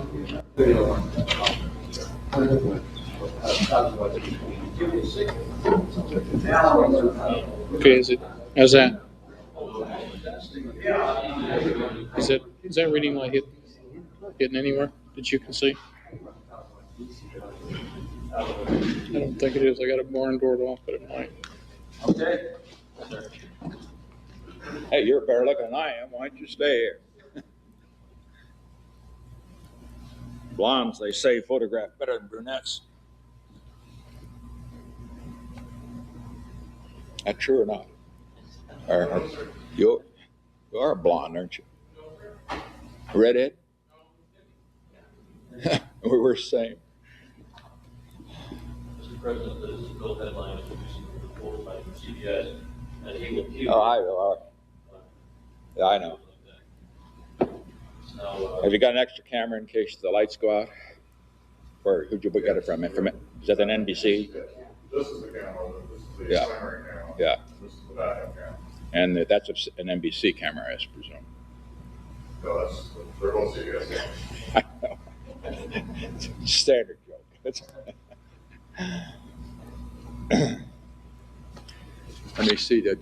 Okay, how's that? Is that reading light hitting anywhere that you can see? I don't think it is. I got a barn door off, but it might. Okay. Hey, you're better looking than I am. Why don't you stay here? Blondes, they say, photograph better than brunettes. That true or not? You are a blonde, aren't you? Redhead? We're the same. Mr. President, this is Bill headline introducing the report by CBS, and he will. Oh, yeah, I know. Now, Have you got an extra camera in case the lights go out? Or who'd you get it from? Is that an NBC? This is the camera. This is the Yeah. primary camera. Yeah. This is the backup camera. And that's an NBC camera, I presume. No, they're both CBS. I know. Standard joke. Let me see that.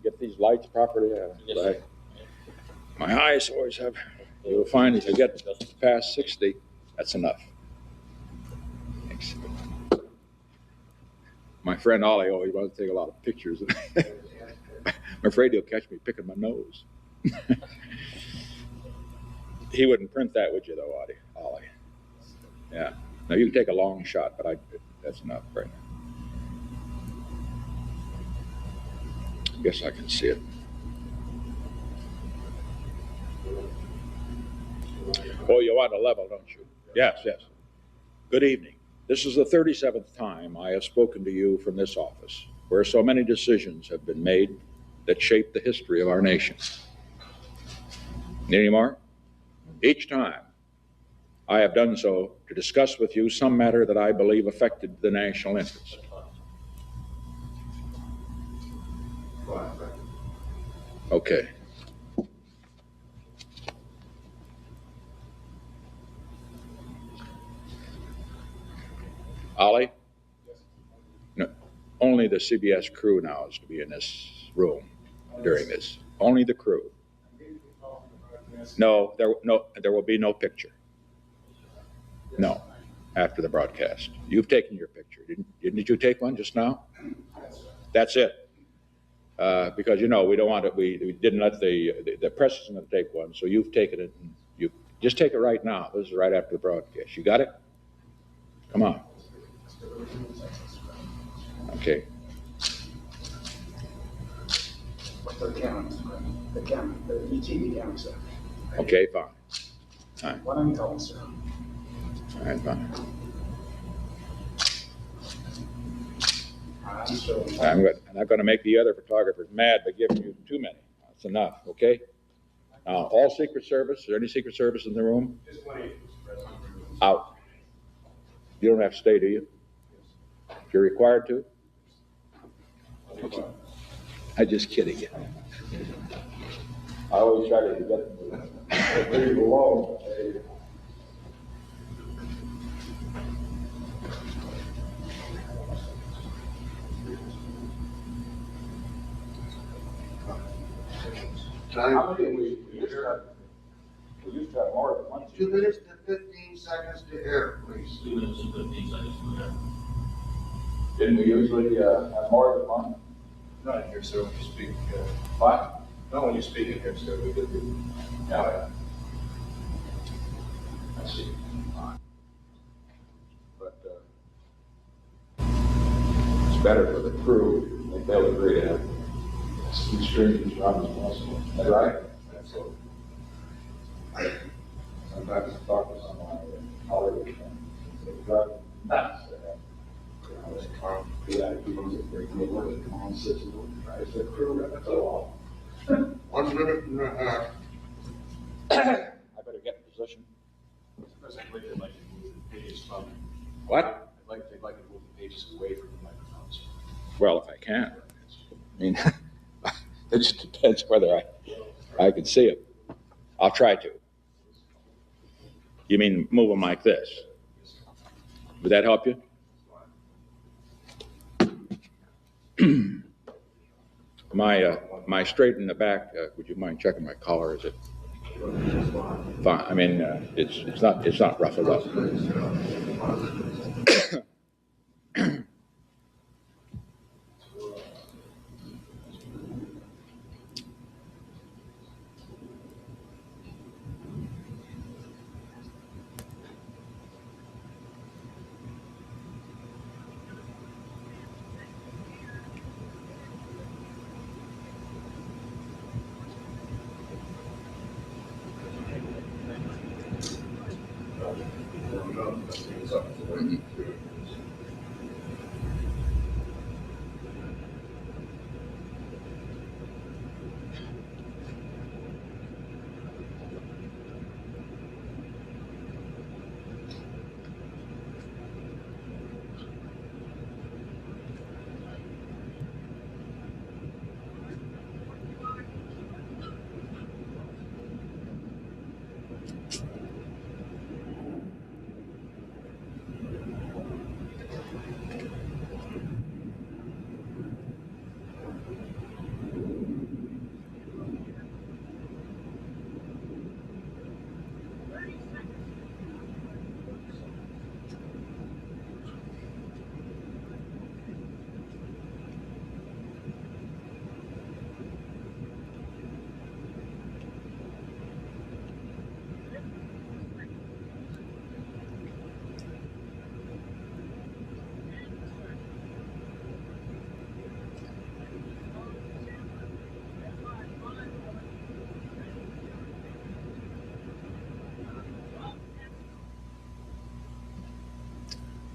Get these lights properly. Yes, sir. My eyes always have. You'll find if you get past 60, that's enough. Thanks. My friend Ollie always wants to take a lot of pictures. I'm afraid he'll catch me picking my nose. He wouldn't print that, would you, though, Ollie? Yeah. Now you can take a long shot, but that's enough right now. I guess I can see it. Oh, you want a level, don't you? Yes, yes. Good evening. This is the 37th time I have spoken to you from this office, where so many decisions have been made that shape the history of our nation. Need any more? Each time, I have done so to discuss with you some matter that I believe affected the national interest. Okay. Ollie? No, only the CBS crew now is to be in this room during this. Only the crew. No, there will be no picture. No, after the broadcast. You've taken your picture. Didn't you take one just now? That's it. Because, we don't want it. We didn't let the press isn't going to take one, so you've taken it. And you just take it right now. This is right after the broadcast. You got it? Come on. Okay. The camera, the TV camera, sir. Okay, fine. All right. What I'm told, sir. All right, fine. I'm not going to make the other photographers mad by giving you too many. That's enough, okay? Now, all Secret Service, is there any Secret Service in the room? Out. You don't have to stay, do you? If you're required to? Okay. I'm just kidding you. I always try to get pretty below. Time. We used to have more than one. 2 minutes and 15 seconds to air, please. 2 minutes and 15 seconds from there. Didn't we usually have more than one? Not in here, sir, when you speak. What? Not when you speak in here, sir. We did. Yeah. I see. But it's better for the crew if they'll agree to have two strangers around as possible. Is that right? Absolutely. Sometimes I talk to someone, I'll really drive. One minute and a half. I better get in position. President, I'd like to move the pages from. What? They'd like to move the pages away from the microphones. Well, if I can. I mean, it just depends whether I can see it. I'll try to. You mean move them like this? Would that help you? My straight in the back, would you mind checking my collar? Is it fine? I mean, it's not ruffled up.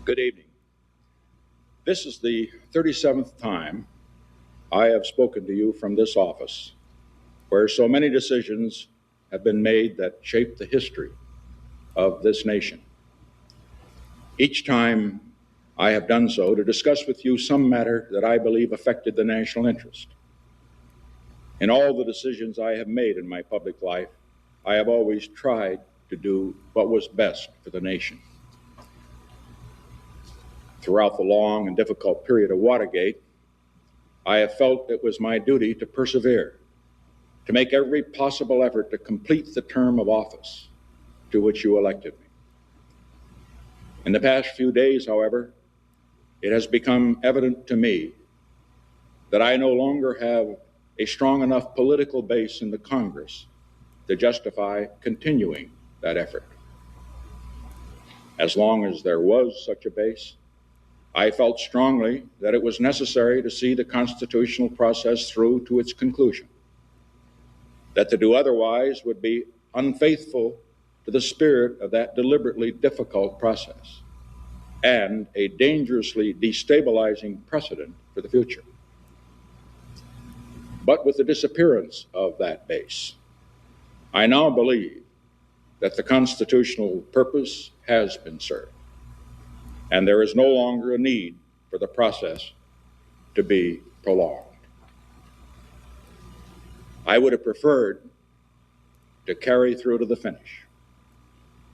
Good evening. This is the 37th time I have spoken to you from this office, where so many decisions have been made that shape the history of this nation. Each time I have done so to discuss with you some matter that I believe affected the national interest. In all the decisions I have made in my public life, I have always tried to do what was best for the nation. Throughout the long and difficult period of Watergate, I have felt it was my duty to persevere, to make every possible effort to complete the term of office to which you elected me. In the past few days, however, it has become evident to me that I no longer have a strong enough political base in the Congress to justify continuing that effort. As long as there was such a base, I felt strongly that it was necessary to see the constitutional process through to its conclusion, that to do otherwise would be unfaithful to the spirit of that deliberately difficult process and a dangerously destabilizing precedent for the future. But with the disappearance of that base, I now believe that the constitutional purpose has been served, and there is no longer a need for the process to be prolonged. I would have preferred to carry through to the finish,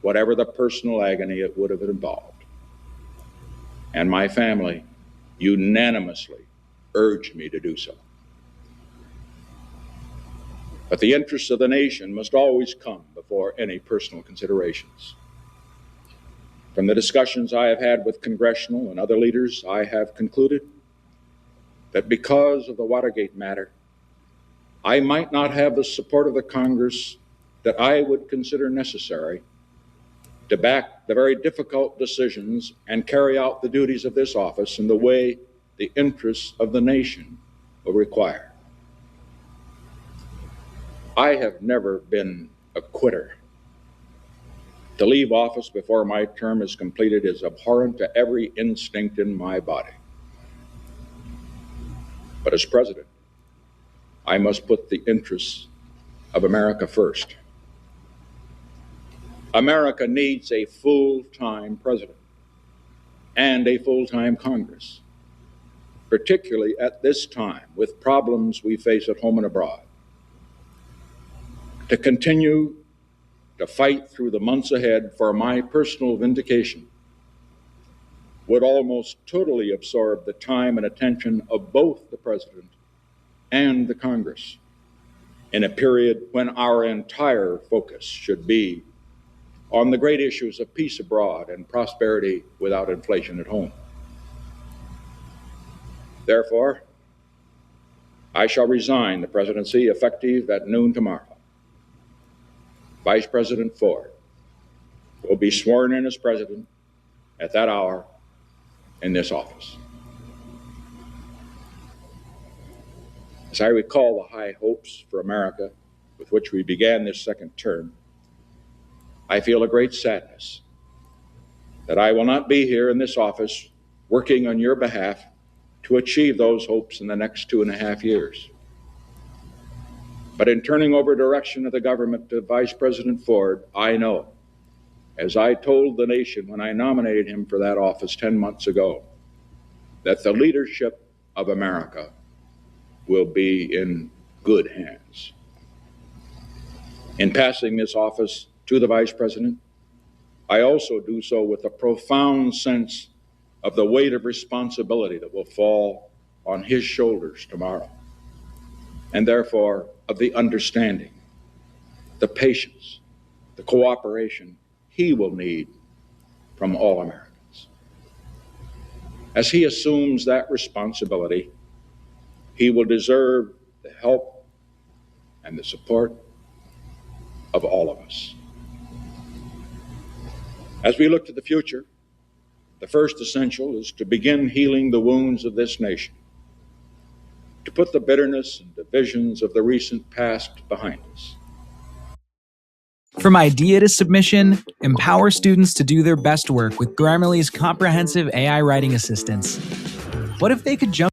whatever the personal agony it would have involved. And my family unanimously urged me to do so. But the interests of the nation must always come before any personal considerations. From the discussions I have had with congressional and other leaders, I have concluded that because of the Watergate matter, I might not have the support of the Congress that I would consider necessary to back the very difficult decisions and carry out the duties of this office in the way the interests of the nation will require. I have never been a quitter. To leave office before my term is completed is abhorrent to every instinct in my body. But as president, I must put the interests of America first. America needs a full-time president and a full-time Congress, particularly at this time with problems we face at home and abroad. To continue to fight through the months ahead for my personal vindication would almost totally absorb the time and attention of both the President and the Congress in a period when our entire focus should be on the great issues of peace abroad and prosperity without inflation at home. Therefore, I shall resign the presidency effective at noon tomorrow. Vice President Ford will be sworn in as president at that hour in this office. As I recall the high hopes for America with which we began this second term, I feel a great sadness that I will not be here in this office working on your behalf to achieve those hopes in the next 2.5 years. But in turning over direction of the government to Vice President Ford, I know, as I told the nation when I nominated him for that office 10 months ago, that the leadership of America will be in good hands. In passing this office to the Vice President, I also do so with a profound sense of the weight of responsibility that will fall on his shoulders tomorrow, and therefore of the understanding, the patience, the cooperation he will need from all Americans. As he assumes that responsibility, he will deserve the help and the support of all of us. As we look to the future, the first essential is to begin healing the wounds of this nation, to put the bitterness and divisions of the recent past behind us. From idea to submission, empower students to do their best work with Grammarly's comprehensive AI writing assistance. What if they could jump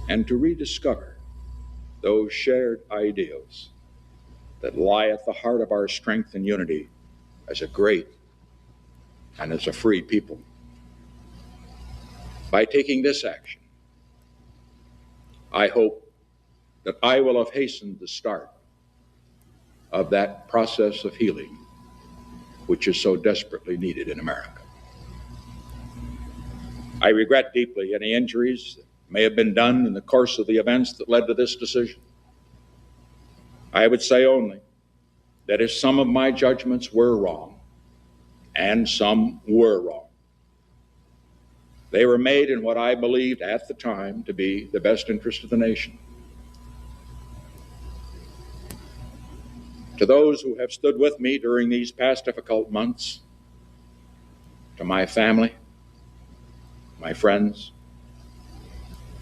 and to rediscover those shared ideals that lie at the heart of our strength and unity as a great and as a free people. By taking this action, I hope that I will have hastened the start of that process of healing which is so desperately needed in America. I regret deeply any injuries that may have been done in the course of the events that led to this decision. I would say only that if some of my judgments were wrong, and some were wrong, they were made in what I believed at the time to be the best interest of the nation. To those who have stood with me during these past difficult months, to my family, my friends,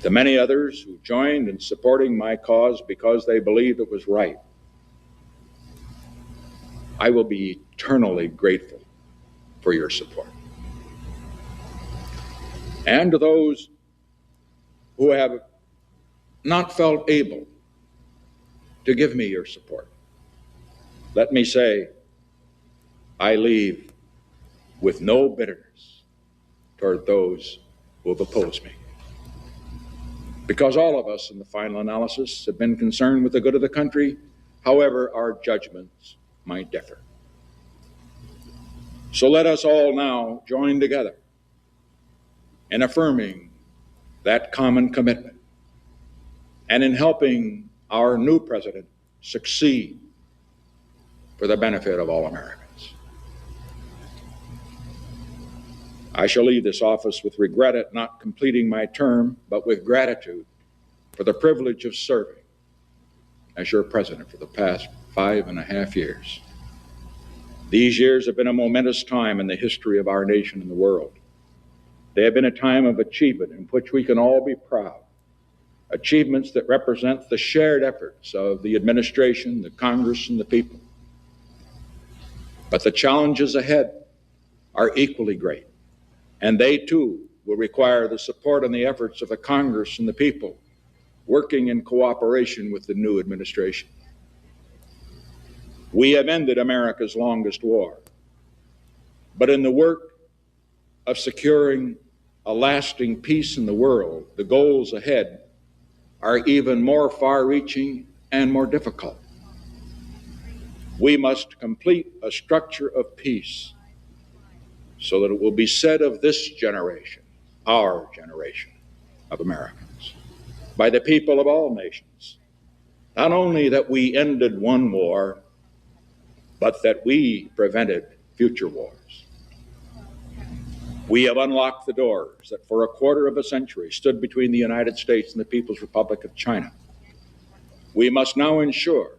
to many others who joined in supporting my cause because they believed it was right, I will be eternally grateful for your support. And to those who have not felt able to give me your support, let me say, I leave with no bitterness toward those who have opposed me. Because all of us in the final analysis have been concerned with the good of the country, however our judgments might differ. So let us all now join together in affirming that common commitment and in helping our new president succeed for the benefit of all Americans. I shall leave this office with regret at not completing my term, but with gratitude for the privilege of serving as your president for the past 5.5 years. These years have been a momentous time in the history of our nation and the world. They have been a time of achievement in which we can all be proud. Achievements that represent the shared efforts of the administration, the Congress, and the people. But the challenges ahead are equally great, and they too will require the support and the efforts of the Congress and the people working in cooperation with the new administration. We have ended America's longest war, but in the work of securing a lasting peace in the world, the goals ahead are even more far-reaching and more difficult. We must complete a structure of peace so that it will be said of this generation, our generation of Americans, by the people of all nations, not only that we ended one war, but that we prevented future wars. We have unlocked the doors that for a quarter of a century stood between the United States and the People's Republic of China. We must now ensure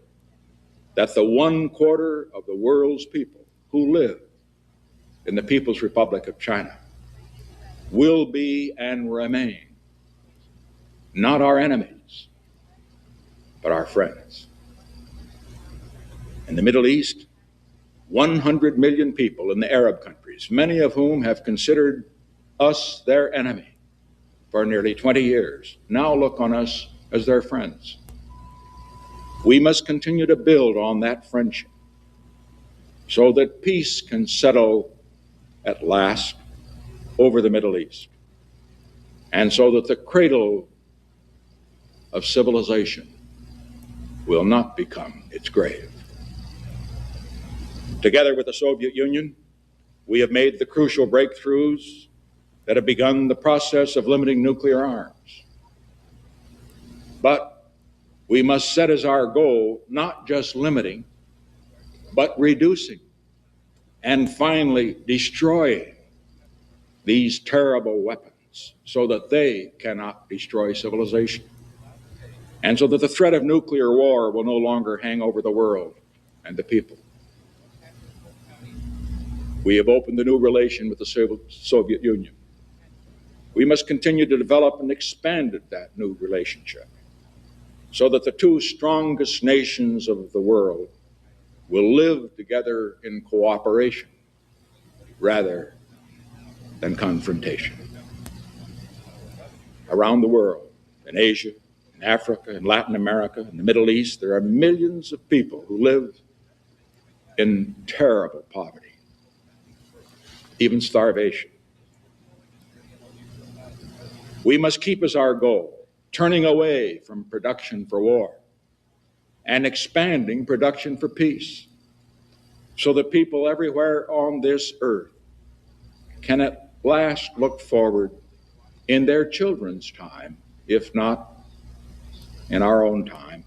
that the 1/4 of the world's people who live in the People's Republic of China will be and remain not our enemies, but our friends. In the Middle East, 100 million people in the Arab countries, many of whom have considered us their enemy for nearly 20 years, now look on us as their friends. We must continue to build on that friendship so that peace can settle at last over the Middle East, and so that the cradle of civilization will not become its grave. Together with the Soviet Union, we have made the crucial breakthroughs that have begun the process of limiting nuclear arms. But we must set as our goal not just limiting, but reducing and finally destroying these terrible weapons so that they cannot destroy civilization, and so that the threat of nuclear war will no longer hang over the world and the people. We have opened a new relation with the Soviet Union. We must continue to develop and expand that new relationship so that the two strongest nations of the world will live together in cooperation rather than confrontation. Around the world, in Asia, in Africa, in Latin America, in the Middle East, there are millions of people who live in terrible poverty, even starvation. We must keep as our goal turning away from production for war and expanding production for peace, so that people everywhere on this earth can at last look forward in their children's time, if not in our own time,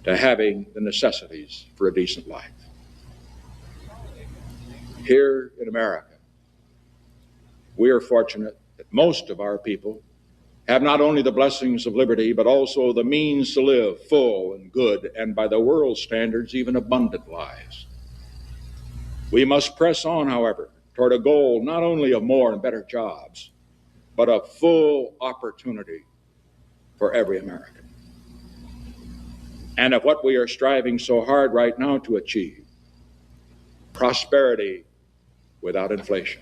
to having the necessities for a decent life. Here in America, we are fortunate that most of our people have not only the blessings of liberty, but also the means to live full and good, and by the world's standards, even abundant lives. We must press on, however, toward a goal not only of more and better jobs, but of full opportunity for every American, and of what we are striving so hard right now to achieve: prosperity without inflation.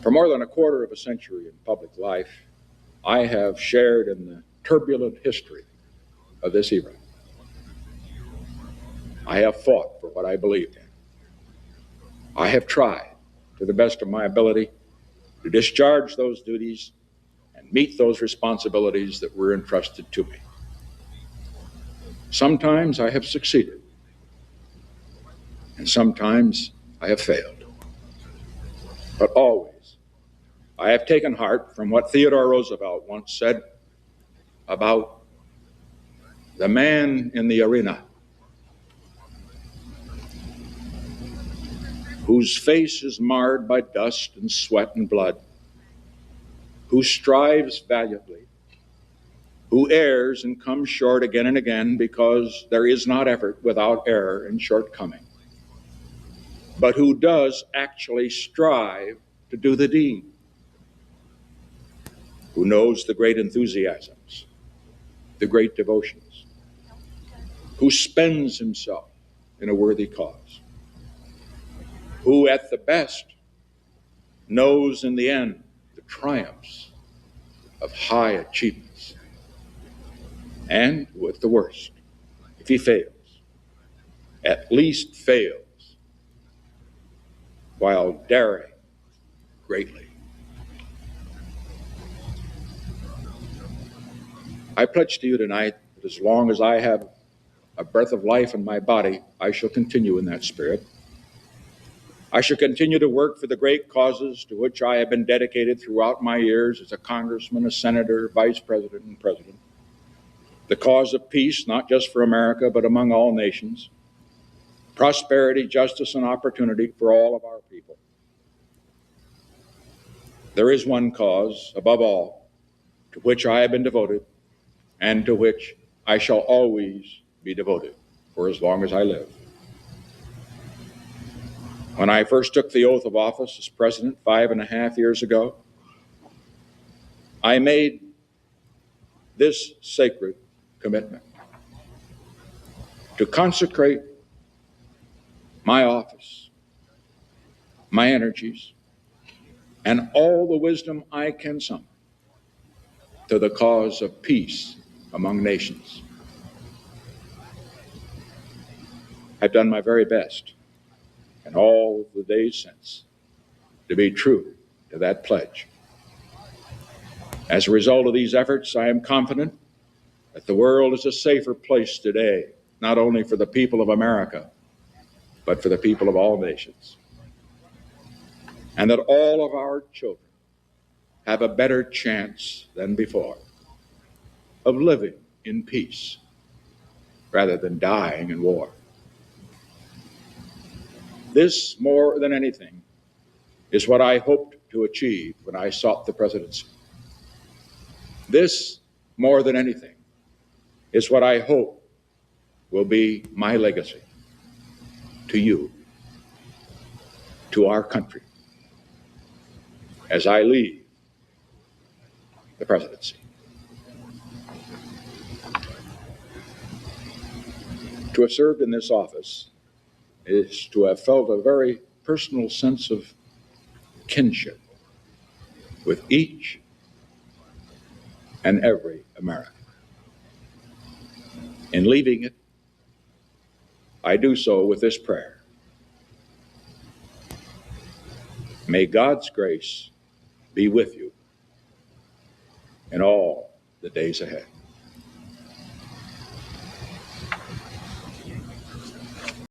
For more than a quarter of a century in public life, I have shared in the turbulent history of this era. I have fought for what I believed in. I have tried, to the best of my ability, to discharge those duties and meet those responsibilities that were entrusted to me. Sometimes I have succeeded, and sometimes I have failed. But always, I have taken heart from what Theodore Roosevelt once said about the man in the arena whose face is marred by dust and sweat and blood, who strives valiantly, who errs and comes short again and again, because there is not effort without error and shortcoming, but who does actually strive to do the deed, who knows the great enthusiasms, the great devotions, who spends himself in a worthy cause, who at the best knows in the end the triumphs of high achievements, and who at the worst, if he fails, at least fails while daring greatly. I pledge to you tonight as long as I have a breath of life in my body, I shall continue in that spirit. I shall continue to work for the great causes to which I have been dedicated throughout my years as a congressman, a senator, vice president, and president. The cause of peace, not just for America, but among all nations. Prosperity, justice, and opportunity for all of our people. There is one cause, above all, to which I have been devoted and to which I shall always be devoted for as long as I live. When I first took the oath of office as president 5.5 years ago, I made this sacred commitment to consecrate my office, my energies, and all the wisdom I can summon to the cause of peace among nations. I've done my very best in all the days since to be true to that pledge. As a result of these efforts, I am confident that the world is a safer place today, not only for the people of America, but for the people of all nations. And that all of our children have a better chance than before of living in peace rather than dying in war. This, more than anything, is what I hoped to achieve when I sought the presidency. This, more than anything, is what I hope will be my legacy to you, to our country, as I leave the presidency. To have served in this office is to have felt a very personal sense of kinship with each and every American. In leaving it, I do so with this prayer. May God's grace be with you in all the days ahead.